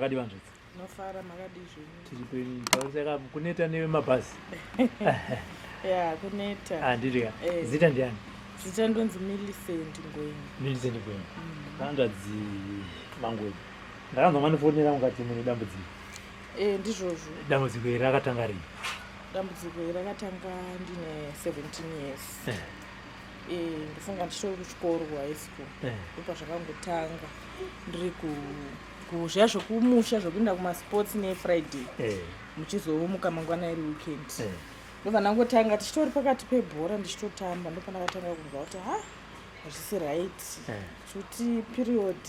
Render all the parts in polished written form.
makadi vanzvitsi nofara makadi zvinhu tiri pausaka kuneta nevemabhazi ya kuneta handiri zita ndiani zita ndonzi Millicent Ngwenyi Millicent Ngwenyi kanzvadzi Mangwenyi ndakanzwa manifonera mukati mune dambudziko ndizvozvo dambudziko iri rakatanga rini dambudziko iri rakatanga ndine 17 years ndifunga ndichitori kuchikoro kuhigh school ndopa zvakangotanga ndiri kuzviya zvokumusha zvokuenda kumasports nefriday muchizomuka mangwana iri weekend ndobva ndangotanga tichitori pakati pebhora ndichitotamba ndopa ndakatanga kunzwa kuti hazvisi right kuti period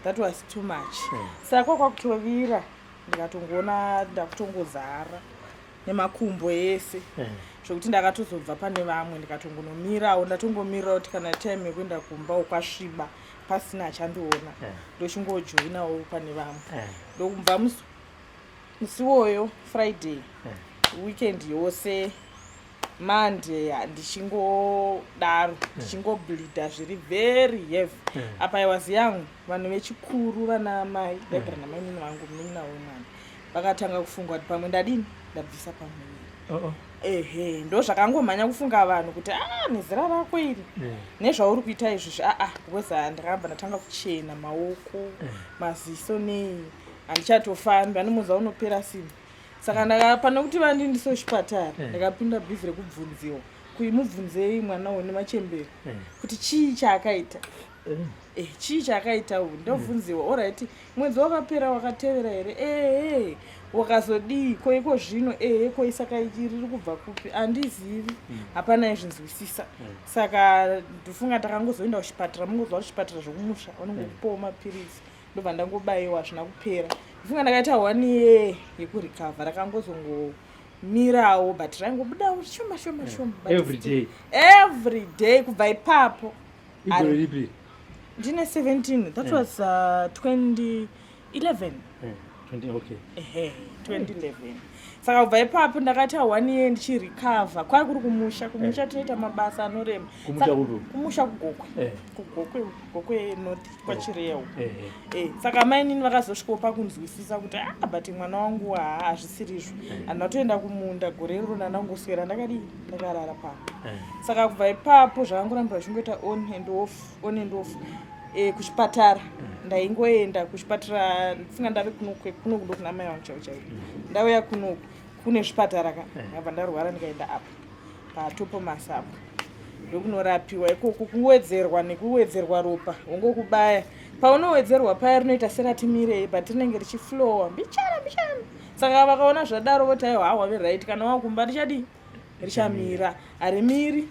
that was too much saka kwakutovira ndikatongoona ndakutongozara nemakumbo ese zvokuti ndakatozobva pane vamwe ndikatongonomirawo ndatongomirawo kuti kana time yekuenda kumba ukasviba pasina achandiona ndochingojoinawo pane vamwe ndokubva musiwoyo friday weekend yose monday ndichingodaro ndichingobleeda zviri very heavy apa I was young vanhu vechikuru vana mai ndaigara namai munhu vangu munin'ina wemwana vakatanga kufunga kuti pamwe ndadini ndabvisa pamuviri ndo zvakangomhanya kufunga vanhu kuti nezera rako iri nezvauri kuita izvozvi because ndakabva ndatanga kuchena maoko maziso nei handichatofambi anomuza unopera simba saka pane kuti vandindiso chipatara ndakapinda bhizi rekubvunziwa kuimubvunzei mwana uyu nemachemberi kuti chii chaakaita chii chaakaita uyu ndobvunziwa oright mwedzi wakapera wakatevera here wakazodii koiko zvino koisaka ichi riri kubva kupi handizivi hapana izvinzwisisa saka ndifunga takangozoenda kuchipatara mungozva kuchipatara zvokumusha vanongokupawo mapirisi ndobva ndangobayiwa zvina kupera ndifunga ndakaita 1 year yekurikavha rakangozongomirawo but rangobudawo shoma every day kubva ipapo ndine 17 that was 2011 2011 saka kubva ipapo ndakaita 1 year ndichirikavha kwai kuri kumusha toita mabasa anorema kumusha kugokwe north kwachirewo saka mainini vakazosvikawo pakunzwisisa kuti but mwana wangu hazvisirizvo handatoenda kumunda gore riro ndandangoswera ndakarara pano saka kubva ipapo zvakangoramba zvichingoita on and off kuchipatara ndaingoenda kuchipatara ndifunga ndave kuno kuna mai vangu chaivo ndauya kuno kune zvipatara ndabva ndarwara ndikaenda apa patopo masapo ndokunorapiwa ikoko kuwedzerwa nekuwedzerwa ropa wongokubaya paunowedzerwa paya rinoita seratimirei but rinenge richiflowa mbichana saka vakaona zvadaro voti wave right kana wakumba richadii richamira harimiri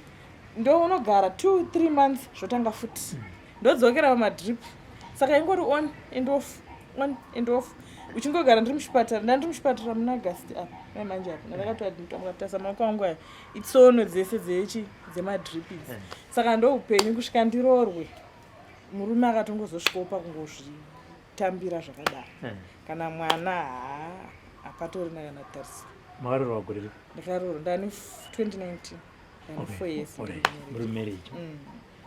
ndo unogara 2-3 months zvotanga futi ndodzokera pamadrip saka ingori on and off uchingogara ndiri muchipatara ndandiri muchipatara muna August apa manje apa ndakatotasa maoko angu aya itsono dzese dzemadrip idzi saka ndoupenyu kusvika ndirorwe murume akatongozosvikawo pakungozvitambira zvakadaro kana mwana hapatorina kana tarisa makarorwa gore ripi ndakarorwa ndani 2019 4 years muri marriage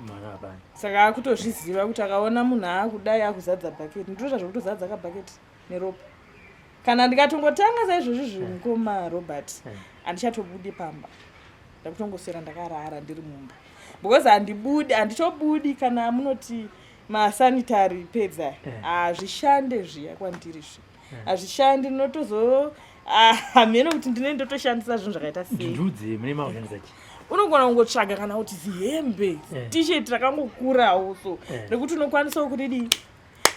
mwana abani saka akutozviziva kuti akaona munhu akudai akuzadza bhaketi ndinoita zvokutozadza kabhaketi neropa kana ndikatongotanga saizvozvi zvimukoma Robert handichatobudi pamba ndakutongoswera ndakarara ndiri mumba because handitobudi kana munoti masanitary pads hazvishande zviya kwandiri hazvishandi ndinotozo hamene kuti ndine ndotoshandisa zvinhu zvakaita sei ndudzi mune maushandisa chi unogona kungotsvaga kana kuti zihembe t-shirt rakangokurawo so nekuti unokwanisawo kudii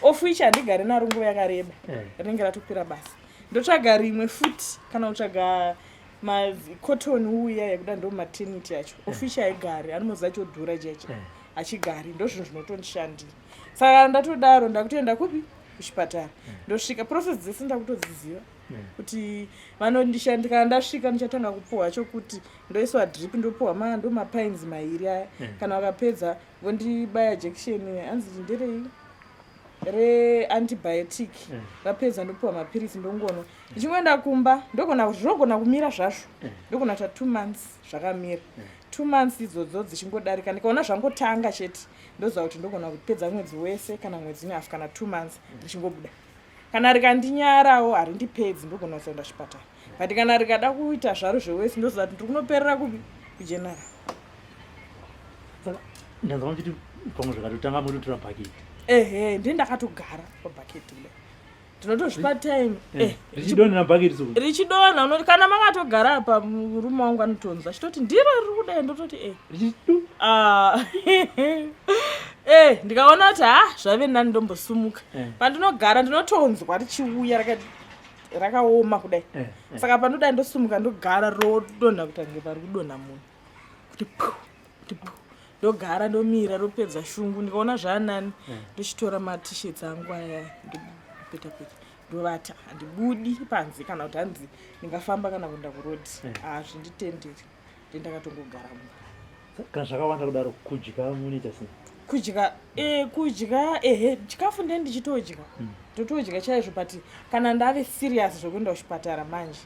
ofu ichi handigari naro nguva yakareba rinenge ratopera basa ndotsvaga rimwe futi kana kutsvaga makotoni uya yekuda ndo maternity yacho ofu ichi haigari anomoza chodhura chacho hachigari ndo zvinhu zvinotondishandira saka ndatodaro ndakutoenda kupi kuchipatara ndosvika process dzese ndakutodziziva kuti vanondishandika ndasvika ndichatanga kupuhwa chokuti ndoiswa drip ndopuhwa ndo mapines mairi aya kana vakapedza vondibaya jekisheni hanzi nderei reantibiotic vapedza ndopuhwa mapirisi ndongono ndichingoenda kumba ndogona kumira zvazvo ndogona kuita 2 months zvakamira 2 months idzodzo dzichingodarika ndikaona zvangotanga chete ndoziva kuti ndogona kupedza mwedzi wese kana mwedzi nehafu kana 2 months ndichingobuda kana rikandinyarawo harindipedzi ndogona kusaenda kuchipatara but kana rikada kuita zvaro zvewesi ndozati ndiri kunoperera kupi kujenara. Saka ndanzwa muchiti pamwe zvakatotanga mutotora bhaketi. Ndakatogara pabhaketi kudai ndinotozvipa time richidonha bhaketi so richidonha unoti kana makatogara apa murume wangu anotonzwa achitoti ndiro riri kudai ndototi ndikaona kuti zvave nani ndombosumuka pandinogara ndinotonzwa richiuya rakaoma kudai saka panodai ndosumuka ndogara rodonha kutange pari kudonha munhu kuti kuti ndogara ndomira ropedza shungu ndikaona zvaanani ndochitora matisheti angu aya ndopetapeta ndovata handibudi panze kana kuti hanzi ndingafamba kana kuenda kurodhi hazvinditenderi ndendakatongogara munhu. Kana zvakawanda kudaro kudya munoita sei? Kudya chikafu ndichitodya ndotodya chaizvo but kana ndave serious zvokuenda kuchipatara manje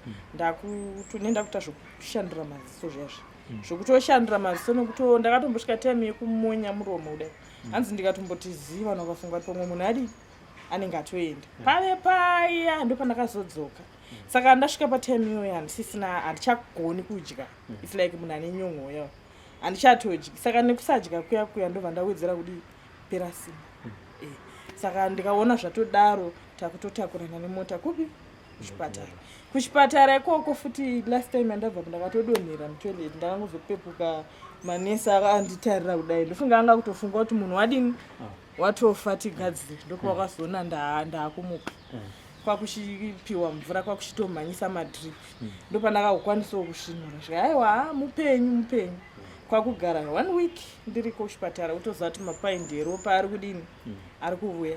nenda kuita zvokushandura maziso zvezvo zvokutoshandura maziso nokuti ndakatombosvika time yekumumonya muromo kudai hanzi ndikatomboti ziva nakafunga kuti pamwe munhu adi anenge atoenda pave paya ndopandakazodzoka saka ndasvika patime iyoyo handichagoni kudya its like munhu ane nyongo yawo handichatodyi saka nekusadya kuya ndobva ndawedzera kudi pera simba saka ndikaona zvatodaro takutotakurana nemota kupi kuchipatara ikoko futi last time andabva ndakatodonhera mutoilet ndakangozopepuka manesi akanditarira kudai ndofunga anga kutofunga kuti munhu wadini watofa tigadzire ndokwakazoona ndaakumuka kwakuchipiwa mvura kwakuchitomhanyisa madrip ndopandakakwanisawo kusvinura zvika aiwa mupenyu kwakugara 1 week ndiri kuchipatara utoziva kuti mapaindi eropa ari kudini ari kuvuya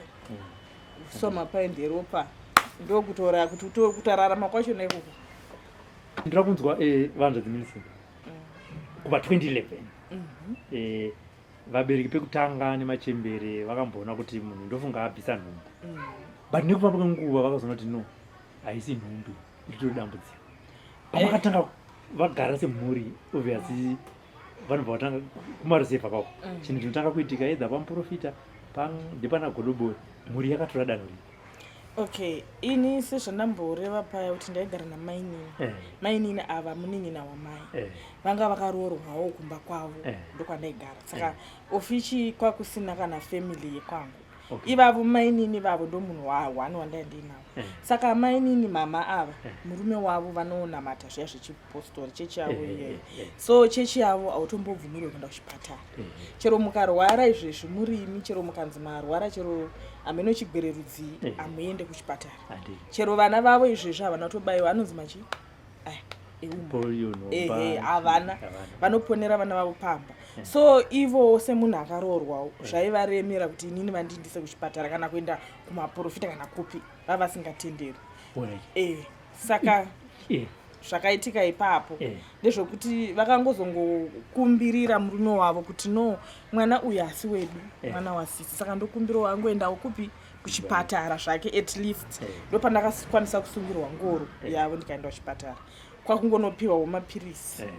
so mapaindi eropa ndokutora kuti kutararama kwacho naikoko. Ndira kunzwa vanhu dziminisini kuva 2011 vabereki pekutanga nemachembere vakamboona kuti munhu ndofunga abvisa nhumbu but nekufamba kwenguva vakazoona kuti no haisi nhumbu nditori dambudziko pamakatanga vagara semhuri obviously vanhu vavatanga kumarusevha kwavo chinhu chinotanga kuitika edza pamuprofita ndepana godobori mhuri yakatora danho rii. Okay, ini sezvandamboreva paya kuti ndaigara namainini ava munin'ina wamai vanga vakaroorwawo kumba kwavo ndokwandaigara saka ofichi kwakusina kana family yekwangu ivavo mainini vavo ndo munhu wani wandaendinawo saka mainini mama ava murume wavo vanonamata zviya zvechipostori chechi yavo iyeyo so chechi yavo hautombobvumirwe kuenda kuchipatara chero mukarwara izvezvi murimi chero mukanzi marwara chero ameno chigwererudzi amuende kuchipatara chero vana vavo izvezvi havana tobayiwa anonzi machi havana vanoponera vana vavo pamba so ivo semunhu akaroorwawo zvaivaremera kuti inini vandiindise kuchipatara kana kuenda kumaprofita kana kupi vavasingatenderi saka zvakaitika ipapo ndezvokuti vakangozongokumbirira murume wavo kuti no mwana uyu hasi wedu mwana wasisi saka ndokumbirawo angoendawo kupi kuchipatara zvake at least ndopandakakwanisa kusungirwa ngoro yavo ndikaenda kuchipatara kwakungonopiwawo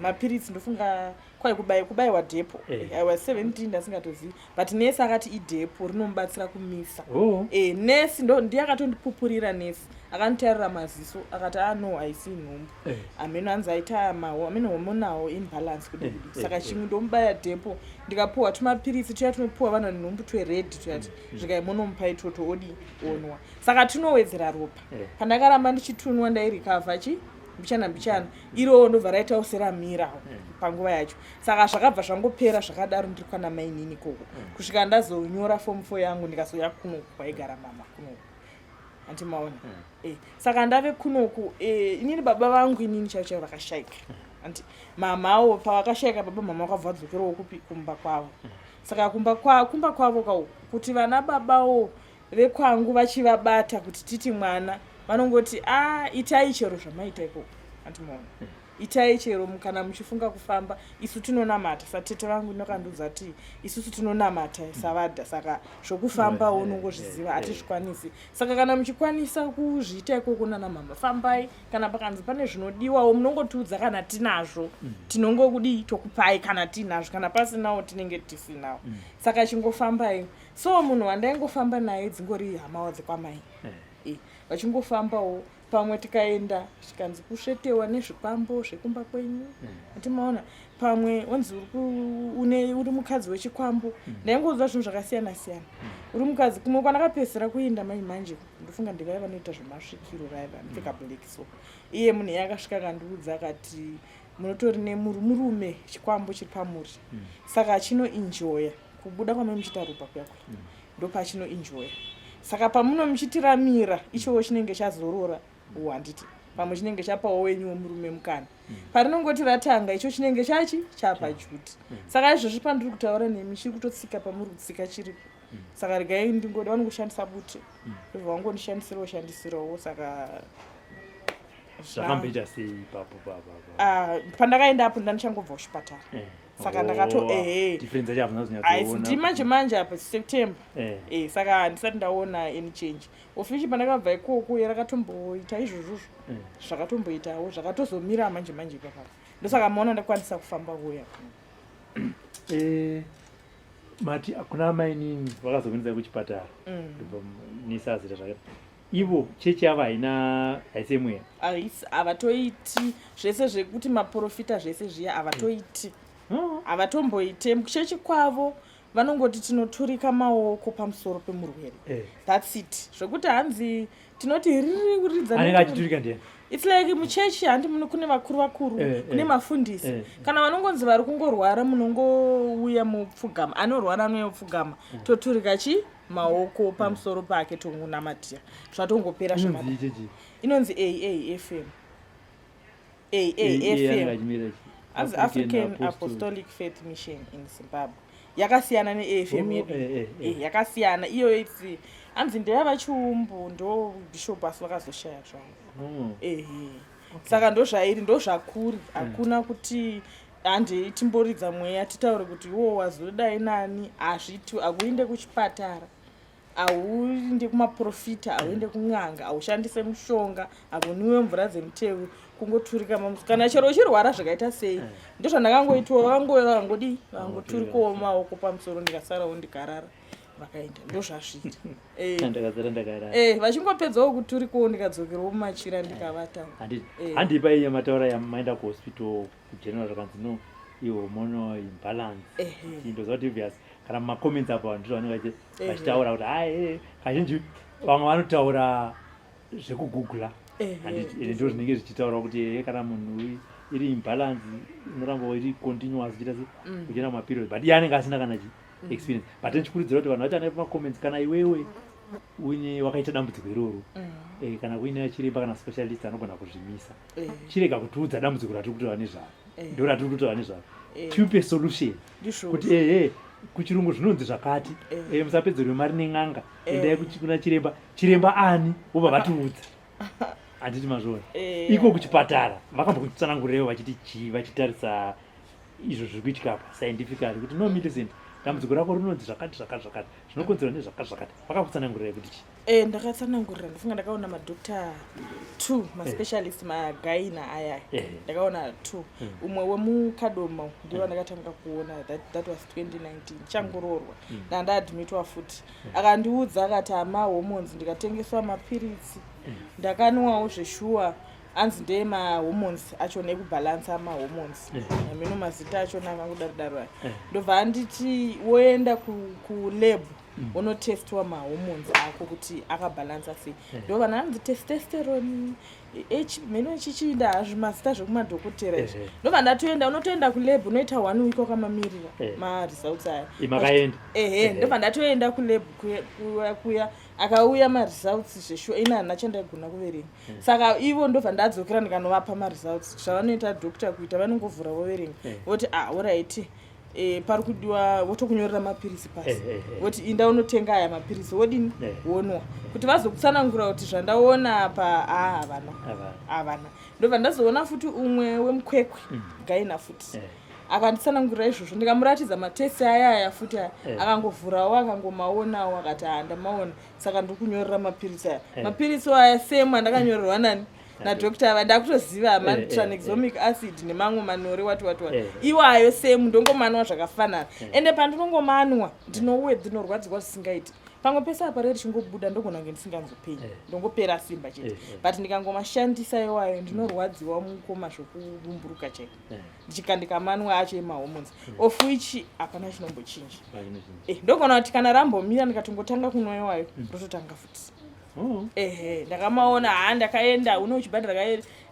mapirisi ndofunga kwai kubayiwa dhepo I was 17 ndasingatozivi but nesi akati idhepo rinomubatsira kumisa nesi ndiyakatondipupurira nesi akanditarira maziso akati no haisi nhumbu ameno anzi aita ameno homonawo imbalance kudii saka chimwe ndomubaya dhepo ndikapuwa tumapirisi tuya tunopuwa vanhu nenhumbu tweredhi tuyati zvikaimonomupa itoto odi onwa saka tunowedzera ropa pandakaramba ndichitunwa ndairikavha mbichana irowo ndobva raitawo seramirawo panguva yacho saka zvakabva zvangopera zvakadaro ndiri kwana mainini koko kusvika ndazonyora fomu 4 yangu ndikazoya kunoku kwaigara mama kunoku antimaona saka ndave kunoku inini baba vangu inini chaivo vakashayika anti mamawo pavakashayika baba mama vakabva vadzokerowo kupi kumba kwavo saka kumba kwavo kuti vana babawo vekwangu vachivabata kuti titi mwana vanongoti itai chero zvamaita ikoko antimaona itai chero kana muchifunga kufamba isu tinonamata satete vangu nokandudza ati isusu tinonamata savadha saka zvokufamba unongozviziva hatizvikwanisi saka kana muchikwanisa kuzviita ikoko nana mama fambai kana pakanzi pane zvinodiwawo munongotiudza kana tinazvo tinongokudii tokupai kana tinazvo kana pasinawo tinenge tisinawo saka chingofambai so munhu wandaingofamba naye dzingori hamawo dzekwamai vachingofambawo pamwe tikaenda tikanzi kusvetewa nezvikwambo zvekumba kwenyu atimaona pamwe wanzi uri mukadzi wechikwambo ndaingoudza zvinhu zvakasiyana siyana uri mukadzi kumwe kwanakapedzisira kuenda mai manje ndofunga ndivaya vanoita zvemasvikiro vaya vanopfeka black so iye munhu yakasvika akandiudza akati munotori nemurume chikwambo chiri pamuri saka achinoenjoya kubuda kwamai muchita ropa kuyakwe ndopachinoenjoya saka pamuno muchitiramira ichowo chinenge chazorora handiti pamwe chinenge chapawo wenyu murume mukana parinongoti ratanga icho chinenge chapa juti saka izvozvi pandiri kutaura nemi chiri kutotsika pamuri kutsika chiripo saka regai ndingoda vanongoshandisa bute ndobva vangondishandisirawo shandisirawo saka zvakamboita sei ipapo pandakaenda apo ndanichangobva kuchipatara saka ndakato difference yacho hamuna kunyatsoona ndimanje manje apa September saka handisati ndaona any change ofishi pandakabva ikoko yarakatomboita izvozvo zvakatomboitawo zvakatozomira manje manje ipapo ndosaka maona ndakwanisa kufamba uya mati kuna mainini vakazokuendesai kuchipatara nisazita zvakati ivo chechi yavo haisemweya havatoiti zvese zvekuti maprofita zvese zviya havatoiti havatomboite chechi kwavo vanongoti tinoturika maoko pamusoro pemurwere that's it zvekuti hanzi tinoti anenge achiturika ndiani it's like muchechi handi muno kune vakuru kune mafundisi kana vanongonzi vari kungorwara munongouya mupfugama anorwara anouya toturika maoko pamusoro pake tongunamatira zvatongopera zvemadi inonzi AAFM as African Apostolic Faith Mission in Zimbabwe yakasiyana neAFM yedu yakasiyana iyo itsi hanzi ndeyava chiumbu ndo bishop asi vakazoshaya zvavo saka ndozvairi ndozvakuri hakuna kuti handi timboridza mweya titaure kuti iwo wazodai nani hazviti hakuinde kuchipatara hauinde kumaprofita hauinde kun'anga haushandise mushonga hakunwiwe mvura dzemuteu kungoturika mamusi kana chero uchirwara zvakaita sei ndozvandakangoitwa vangoturikawo maoko pamusoro ndikasarawo ndikarara vakaenda ndozvasvita vachingopedzawo kuturikawo ndikadzokerawo mumachira ndikavata handipa iye mataura yamaenda kuhospital kugeneral zvakanzi no ihormonal imbalance ndoziva kuti obvious kana mumacomments apa ndizvo vanenge vachitaura kuti hai kazhinji vamwe vanotaura zvekugugula ndo zvinenge zvichitaura kuti kana munhu iri imbalance inoramba iri continuous ichita kuchena maperiod but iye anenge asina kana experience but ndichikurudzira kuti vanhu vachana pamacomments kana iwewe uine wakaita dambudziko iroro kana kuine chiremba kana specialist anogona kuzvimisa chirega kutiudza dambudziko ratiri kutova nezvaro ndo ratiri kutova nezvaro tiupe solution kuti kuchirungu zvinonzi zvakati musapedza mari nen'anga endai kuna chiremba ani vobva vatiudza handiti mazvona iko kuchipatara vakambokutsanangurirewo vachiti chii vachitarisa izvo zviri kuitika apa scientifically kuti no medicine dambudziko rako rinonzi zvakati zvinokonzerwa nezvakati vakakutsanangurirai kuti chii ndakatsanangurira ndofunga ndakaona madokta 2 maspecialist magaina aya ndakaona 2 umwe wemukadoma ndiwo ndakatanga kuona that was 2019 changororwa ndandaadmitwa futi akandiudza akati amahormones ndikatengeswa mapiritsi ndakanwawo zveshuwa anzi ndeye mahormones acho nekubalansa mahormones amino mazita acho nangangodarodaro ndobva anditi woenda kulab unotestwa mahormones ako kuti akabalansa sei ndobva nanzi testosterone meno chichinda hazvo mazita zvekumadhokotera izvi ndobva ndatoenda unotoenda kulab unoita 1 week wakamamirira maresults aya ndobva ndatoenda kulab kuya akauya maresults zveshuwa ina hana chandaigona kuverenga saka ivo ndobva ndadzokera ndikanovapa maresults zvavanoita dhokta kuita vanongovhura voverenga voti alright pari kudiwa votokunyorera mapirisi pasi voti inda unotenga aya mapirisi wodini wonwa kuti vazokutsanangura kuti zvandaona apa havana ndobva ndazoona futi umwe wemukwekwe gaina futi akanditsanangurira izvozvo ndikamuratidza matesti aya futi akangovhurawo akangomaonawo akati handamaona saka ndokunyorera mapirisi aya mapirisi aya same andakanyorerwa nani nadokta ava ndakutoziva tranexamic acid nemamwe manori wati iwayo same ndongomanwa zvakafanana ende pandinongomanwa ndinorwadzirwa zvisingaiti pamwe pese apa reri chingobuda ndogona kunge ndisinganzopei ndongopera simba chete but ndikangomashandisa iwayo ndinorwadziwa mukoma zvokurumburuka chaiko ndichikandika manwe acho emahormones of which hapana chinombochinja ndogona kuti kana rambomira ndikatongotanga kunwa iwayo rototanga futi ndakamaona ndakaenda uchibhadhara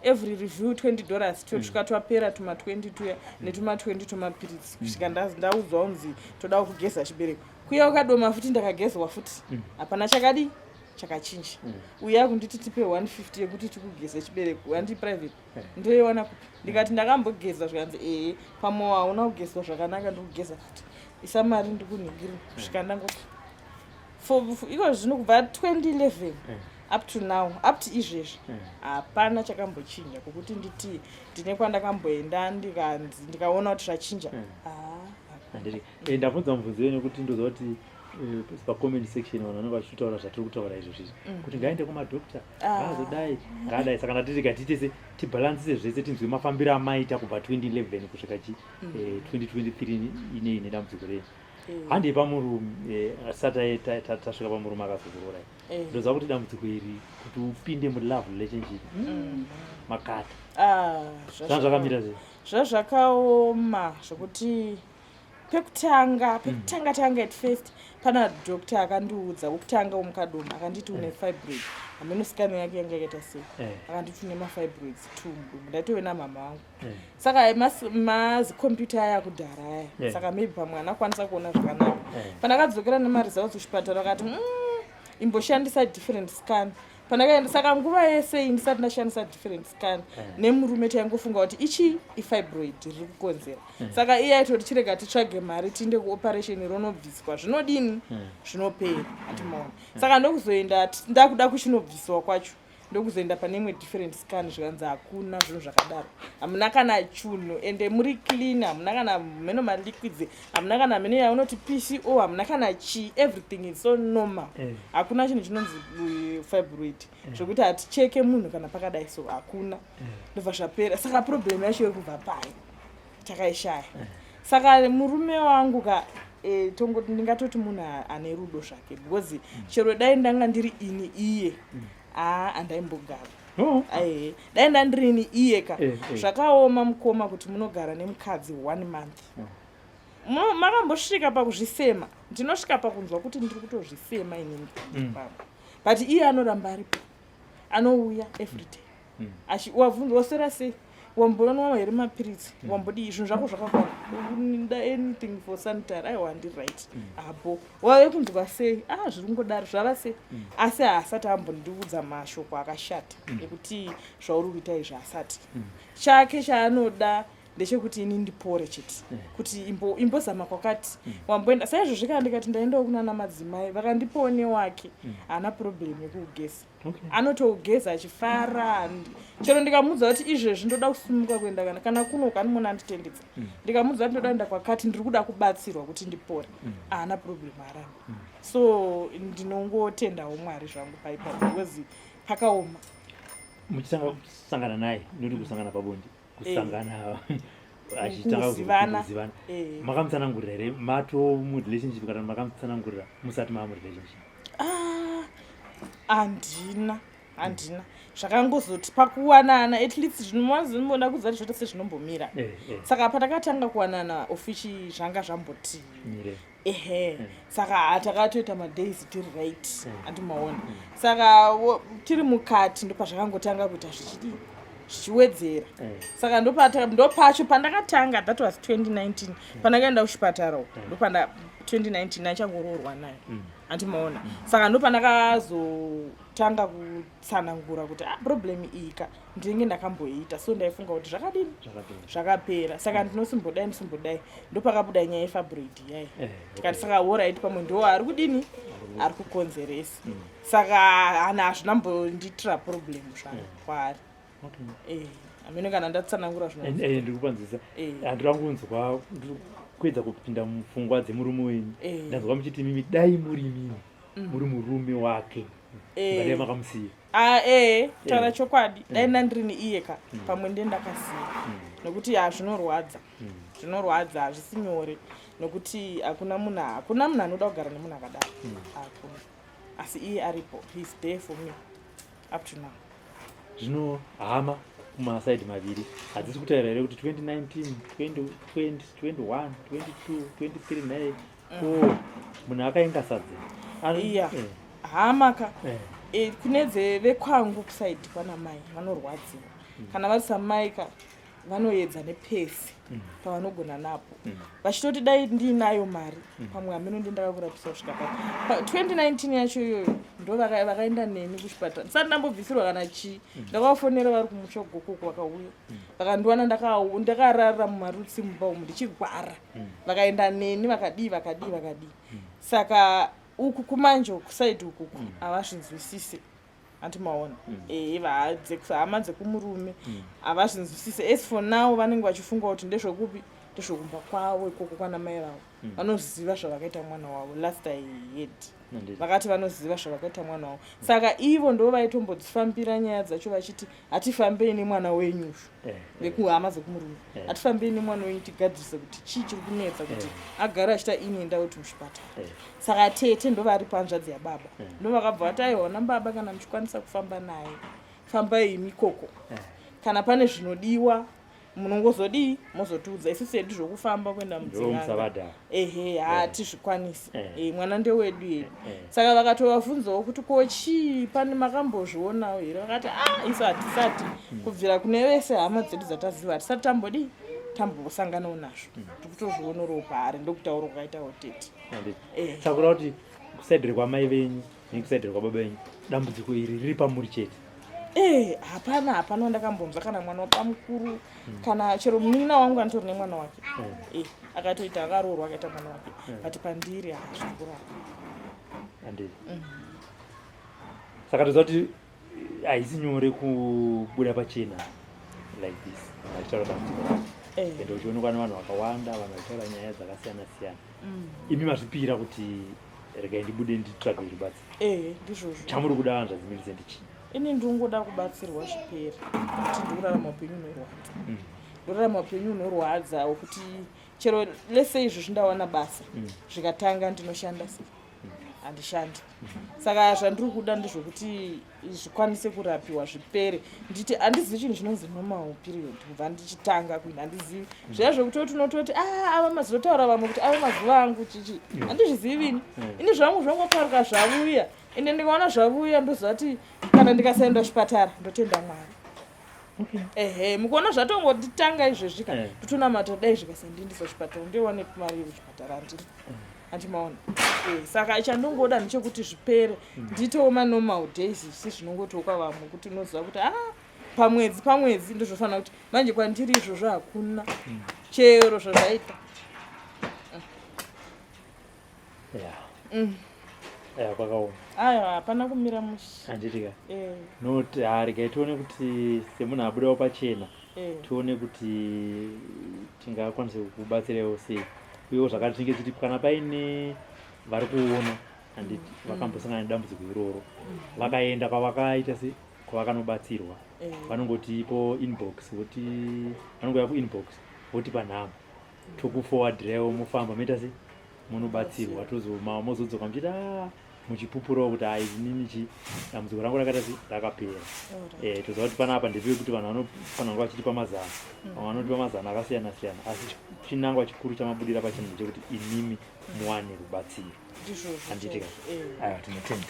every review $20 kusvika twapera tuma 20 tuya netuma 20 tumapiritsi kusvika ndaudzwa unzi toda kugeza chibereko kuya ukadoma futi ndakagezwa futi hapana chakachinja uya kunditi tipe 150 yekuti tikugeza chibereko handi private ndoiwana kupi ndikati ndakambogeza zvikanzi pamwe hauna kugezwa zvakanaka ndikugeza futi isa mari ndikunhingiri kusvika ndangofa iko zvino kubva 2011 up to now up to izvezvi hapana chakambochinja kokuti nditi ndine kwandakamboenda ndikaona kuti zvachinja ndabvunza mubvunzo wenyu kuti ndoziva kuti pacomment section vanhu vanenge vachitaura zvatiri kutaura izvozvizvi kuti ngaende kumadhokta ngaazodai ngaadai saka ndatiti katitese tibhalansise zvese tinzwe mafambiro amaita kubva 2011 kusvika 2023 inei nedambudziko renyu handi pamurume asati tasvika pamurume akazozororai ndoziva kuti dambudziko iri kuti upinde mulove relationship makata zvanga zvakamira sei zvazvakaoma zvokuti pekutanga at first pana doctor akandiudza wokutanga womukadoma akanditi une fibroid hameno scan yake yanga yakaita sei akanditi une mafibroids tumbu ndatove namama wangu saka mazikombiyuta aya akudhara aya saka maybe pamwe anakwanisa kuona zvakanaka pandakadzokera nemaresults kuchipatara akati imboshandisa different scan pandakaenda saka nguva yese ndisati ndashandisa different scan nemurume taingofunga kuti ichi ifibroid riri kukonzera saka iye aitoti chirega titsvage mari tiinde kuoperation ronobviswa zvinodini zvinopera atimaona saka ndokuzoenda ndakuda kuchinobviswa kwacho ndokuzoenda pane imwe different scan zvikanzi hakuna zvinhu zvakadaro hamuna kana chunhu ende muri clean hamuna kana meno maliquids hamuna kana meno yaunoti PCO hamuna kana everything is so normal hakuna chinhu chinonzi fibroid zvokuti haticheke munhu kana pakadai so hakuna ndobva zvapera saka problem yacho yekubva pai takaishaya saka murume wangu tongoti ndingatoti munhu ane rudo zvake because chero dai ndanga ndiri ini iye handaimbogara dai ndandirini iyeka zvakaoma mukoma kuti munogara nemukadzi 1 month makambosvika pakuzvisema ndinosvika pakunzwa kuti ndiri kutozvisema inini but iye anoramba aripo anouya everyday wabvunzwa wasera sei wambonwa here mapiritsi wambodi zvinhu zvako zvakakwana anything for sanitary aiwa right apo wave kunzwa sei zviri kungodaro zvava sei asi haasati ambondiudza mashoko akashata ekuti zvauri kuita izvi asati chake chaanoda ndechekuti ini ndipore chete kuti imbozama kwakati wamboenda saizvozvi kana ndikati ndaendawo kunana madzimai vakandipoone wake haana problem yekugeza anotogeza achifara chero ndikamuudza kuti izvezvi ndoda kusumuka kuenda kana kuno kanimona anditendedza ndikamuudza kuti ndoda kuenda kwakati ndiri kuda kubatsirwa kuti ndipore haana problem arambi so ndinongotendawo mwari zvangu paipa because pakaoma muchitanga kusangana naye noti kusangana pabonde kusangana achitanga makamutsanangurira here mato murelationship kana makamutsanangurira musati mamurelationship handina zvakangozoti pakuwanana at least zvinombona kudza kuti zvose zvinombomira saka patakatanga kuwanana ofishi zvanga zvamboti saka hatakatoita madays tiri right andimaona saka tiri mukati ndopazvakangotanga kuita zvichiwedzera saka ndopacho pandakatanga that was 2019 pandakaenda kuchipatara ndopanda 2019 achangoroorwa naye andimaona saka ndopandakazotanga kutsanangura kuti problem iyika ndinenge ndakamboita so ndaifunga kuti zvakadini zvakapera saka ndinosimbodai ndopakabuda nyaya yefibroid yayi tikati saka allright pamwe ndo ari kudini ari kukonzeresa saka hana hazvinambonditira problem zvangu kwaari amene kana ndatsanangura ndikupanzisa handira kunzwa kuedza kupinda mupfungwa dzemurume wenyu ndanzwa muchiti mimi dai muri mimi muri murume wake Ngade makamusiya. Taura chokwadi. Dai ndandiri iyeka pamwe ndakasiya. Nokuti zvinorwadza. Zvinorwadza hazvisinyore. Nokuti hakuna munhu anoda kugara nemunhu akadaro. Hakuna. Asi iye aripo. He's there for me up to now. Zvino hama kumasaidi maviri hadzisi kutaura here kuti 2019 2020 21 22 23 naye munhu akainga sadze iya hama ka kune dzevekwangu kusaidi kwana mai vanorwadziwa kana vari samai ka vanoedza nepesi pavanogona napo vachitoti dai ndiinayo mari pamwe hameno ndindakakurapisa kusvika pa 2019 yacho iyoyo ndo vakaenda neni kuchipatara ndisati ndambobvisirwa kana chii ndakavafonera vari kumuchogokoko vakauya vakandiwana ndakarara mumarutsi mumba umu ndichigwara vakaenda neni vakadii saka uku kumanje kusaidi ukuku havazvinzwisise antimaona hama dzekumurume havazvinzwisise as for now vanenge vachifunga kuti ndezvokupi ndezvokumba kwavo ikoko kwana mai vavo vanoziva zvavakaita mwana wavo last I heard vakati vanoziva zvavakaita mwana wavo saka ivo ndo vaitombodzifambira nyaya dzacho vachiti hatifambei nemwana wenyushu vekuhama dzekumurume hatifambei nemwana wenyu tigadhirise kuti chii chiri kunetsa kuti agara achita ini enda kuti muchipatara saka tete ndo vari panzvadzi yababa ndo vakabva vati aiona baba kana muchikwanisa kufamba naye fambai mikoko kana pane zvinodiwa munongozodii mozotiudza isusu hedu zvokufamba kuenda mudzimanga hatizvikwanisi mwana ndewedu yedu saka vakatovabvunzawo kuti kochii pane makambozvionawo here vakati isu hatisati kubvira kune vese hama dzedu dzataziva hatisati tambosanganawo nazvo tikutozvionerawo paari ndokutaura kwakaitawo tete sakura kuti kusaidhiri kwamai venyu nekusaidhiri kwababa venyu dambudziko iri riri pamuri chete hapana ndakambonzwa kana mwana wapamukuru kana chero munina wangu anitori nemwana wake akatoita akaroorwa akaita mwana wake but pandiri hazvikura andiri saka toziva kuti haisi nyore kubuda pachena like this vachitaura dambudziko racho ende uchionekwa nevanhu vakawanda vanhu vachitaura nyaya dzakasiyana siyana imi mazvipira kuti regai ndibude nditsvage rubatsiro ndizvozvo chamuri kuda vanhu zvadzimirise ndichii ini ndingoda kubatsirwa zvipere kuti ndikurarama upenyu unorwadza ndorarama upenyu unorwadza wokuti chero lese izvo zvindawana basa zvikatanga ndinoshanda sei handishandi saka zvandiri kuda ndezvokuti zvikwanise kurapiwa zvipere nditi handizivi chinhu chinonzi normal period kubva ndichitanga kuina handizivi zviya zvokutoti unototi ava mazotaura vamwe kuti ave mazuva angu chichi handizvizivini ini zvangu zvangoparuka zvavuya ende ndikaona zvavuya ndozati kana ndikasaenda kuchipatara ndotenda mwari mukuona zvatongotitanga izvezvika ndotonamata dai zvikasandindisa kuchipatara ndiwane mari yekuchipatara handiri andimaona saka chandongoda ndechekuti zvipere nditewo manormal days zvisi zvinongotoka vamwe kuti unoziva kuti pamwedzi ndozvofanira kuti manje kwandiri izvozvo hakuna chero zvazvaita kwakaoma hapana kumira mushi handitika noti regai tione kuti semunhu abudawo pachena tione kuti tingakwanise kubatsirawo sei uyewo zvakati tinge tichi kana paine vari kuona handiti vakambosangana nedambudziko iroro vakaenda kwavakaita se kwavakanobatsirwa vanongotipo inbox vanongoya kuinbox votipa nhamba tokuforwardirawo mufamba moita se munobatsirwa tozoma mozodzoka muchiti muchipupurawo kuti inini dambudziko rangu rakaita se rakapera toziva kuti panapa ndepeo kuti vanhu vanofanira kunge vachitipa mazana vamwe vanotipa mazana akasiyana siyana asi chinangwa chikuru chamabudira pachino ndechekuti inimi muwane rubatsiro handitika tinotenda